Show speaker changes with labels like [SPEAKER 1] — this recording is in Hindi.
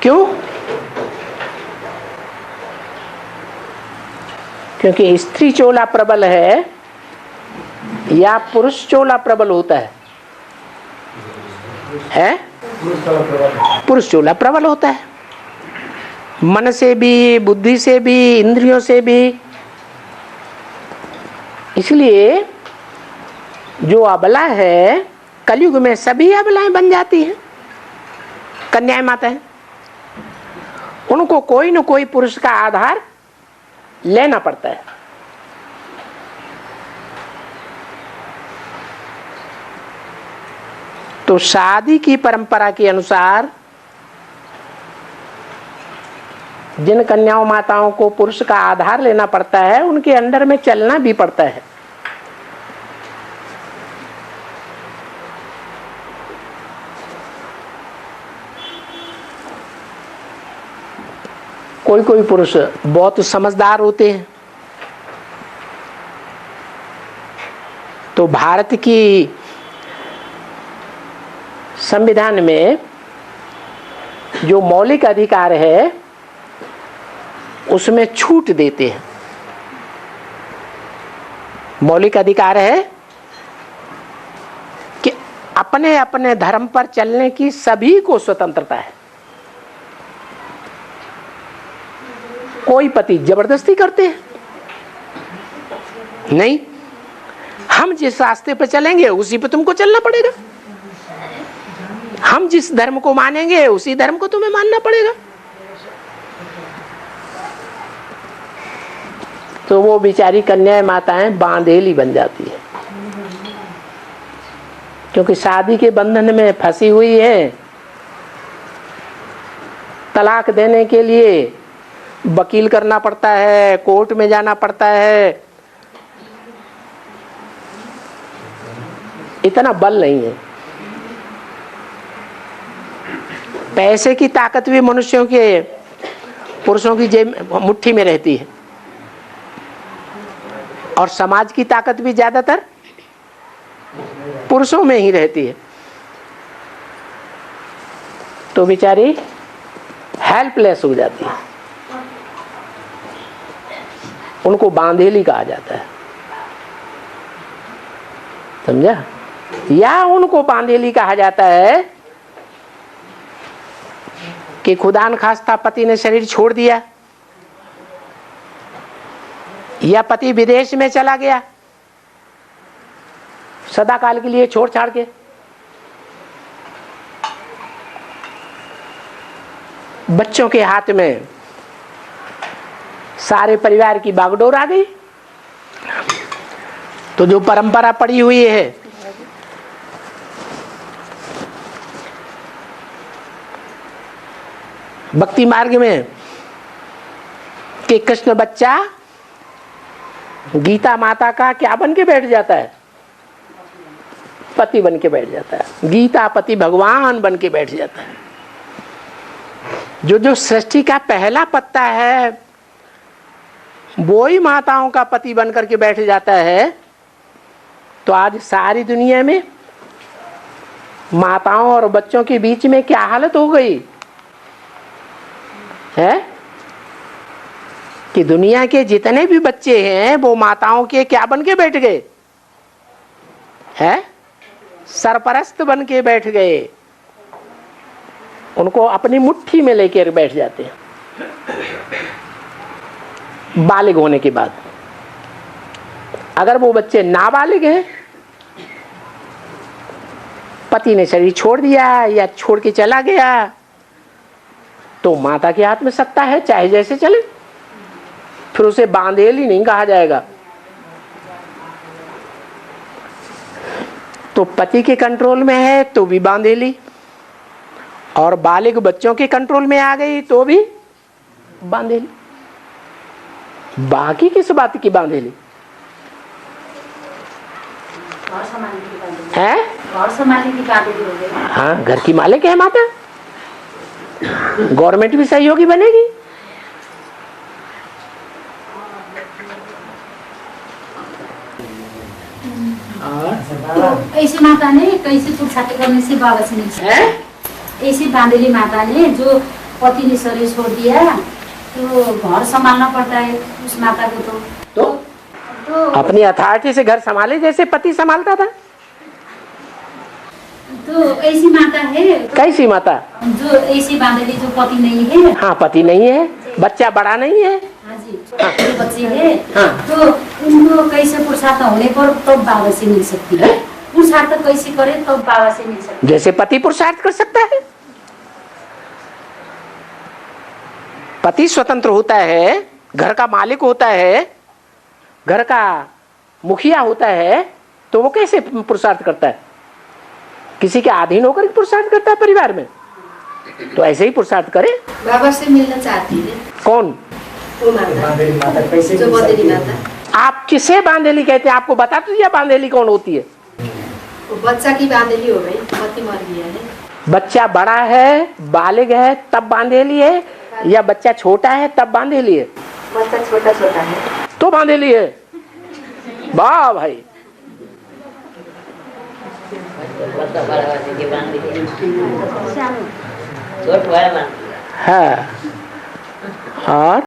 [SPEAKER 1] क्यों? क्योंकि स्त्री चोला प्रबल है या पुरुष चोला प्रबल होता है? पुरुष चोला प्रबल होता है, मन से भी, बुद्धि से भी, इंद्रियों से भी। इसलिए जो अबला है, कलयुग में सभी अबलाएं बन जाती हैं, कन्याएं माताएं। उनको कोई न कोई पुरुष का आधार लेना पड़ता है। तो शादी की परंपरा के अनुसार जिन कन्याओं माताओं को पुरुष का आधार लेना पड़ता है, उनके अंडर में चलना भी पड़ता है। कोई कोई पुरुष बहुत समझदार होते हैं। तो भारत की संविधान में जो मौलिक अधिकार है उसमें छूट देते हैं। मौलिक अधिकार है कि अपने अपने धर्म पर चलने की सभी को स्वतंत्रता है। कोई पति जबरदस्ती करते हैं नहीं, हम जिस रास्ते पर चलेंगे उसी पे तुमको चलना पड़ेगा, हम जिस धर्म को मानेंगे उसी धर्म को तुम्हें मानना पड़ेगा। तो वो बेचारी कन्याएं माताएं बांधेली बन जाती है, क्योंकि शादी के बंधन में फंसी हुई है। तलाक देने के लिए वकील करना पड़ता है, कोर्ट में जाना पड़ता है। इतना बल नहीं है। पैसे की ताकत भी मनुष्यों के, पुरुषों की जेब मुट्ठी में रहती है, और समाज की ताकत भी ज्यादातर पुरुषों में ही रहती है। तो बेचारी हेल्पलेस हो जाती है, उनको बांधेली कहा जाता है, समझा? या उनको बांधेली कहा जाता है कि खुदा न खास्ता पति ने शरीर छोड़ दिया, या पति विदेश में चला गया सदा काल के लिए छोड़ छाड़ के, बच्चों के हाथ में सारे परिवार की बागडोर आ गई। तो जो परंपरा पड़ी हुई है, भक्ति मार्ग में, कि कृष्ण बच्चा गीता माता का क्या बन के बैठ जाता है? पति बन के बैठ जाता है। गीता पति भगवान बन के बैठ जाता है। जो जो सृष्टि का पहला पत्ता है वो ही माताओं का पति बन करके बैठ जाता है। तो आज सारी दुनिया में माताओं और बच्चों के बीच में क्या हालत हो गई है कि दुनिया के जितने भी बच्चे हैं वो माताओं के क्या बन के बैठ गए हैं? सरपरस्त बन के बैठ गए। उनको अपनी मुट्ठी में लेकर बैठ जाते हैं बालिग होने के बाद। अगर वो बच्चे नाबालिग हैं, पति ने शरीर छोड़ दिया या छोड़ के चला गया, तो माता के हाथ में सत्ता है, चाहे जैसे चले। फिर उसे बांधेली नहीं कहा जाएगा। तो पति के कंट्रोल में है तो भी बांधेली, और बालिग बच्चों के कंट्रोल में आ गई तो भी बांधेली। बाकी किस बात की बांधेली है? हाँ, घर की मालिक है माता। गवर्नमेंट भी सहयोगी बनेगी।
[SPEAKER 2] तो ऐसी माता ने कैसे छूट छाटे करने से बाबा से नहीं है? ऐसी बांधेली माता ने जो पति ने शरीर छोड़ दिया तो घर संभालना पड़ता है उस माता को। तो
[SPEAKER 1] अपनी अथॉरिटी से घर संभाले जैसे पति संभालता था।
[SPEAKER 2] तो ऐसी माता है
[SPEAKER 1] कैसी माता?
[SPEAKER 2] जो ऐसी बांधली जो पति नहीं है।
[SPEAKER 1] हाँ, पति नहीं है, बच्चा बड़ा नहीं है।
[SPEAKER 2] हाँ जी, दो बच्चे है।
[SPEAKER 1] हाँ।
[SPEAKER 2] तो उनको कैसे पुरुषार्थ होने पर तब बाबा से मिल सकती है। पुरुषार्थ कैसे करे तब बाबा से मिल सकती है।
[SPEAKER 1] जैसे पति पुरुषार्थ कर सकता है। पति स्वतंत्र होता है, घर का मालिक होता है, घर का मुखिया होता है, तो वो कैसे पुरुषार्थ करता है? किसी के अधीन होकर पुरुषार्थ करता है परिवार में, तो ऐसे ही पुरुषार्थ करे।
[SPEAKER 2] बाबा से मिलना चाहती है।
[SPEAKER 1] कौन?
[SPEAKER 2] वो माता कैसे जो बांधेली माता।
[SPEAKER 1] आप किसे बांधेली कहते हैं? आपको बता तो दिया बांधेली कौन होती है।
[SPEAKER 2] वो बच्चा की बांधेली हो गई, पति मर गया है। बच्चा
[SPEAKER 1] बड़ा है, बालिग है, तब बांधेली है, या बच्चा छोटा है तब बांधेली है?
[SPEAKER 2] बच्चा छोटा छोटा है
[SPEAKER 1] तो बांधेली है। वाह भाई, हाँ। और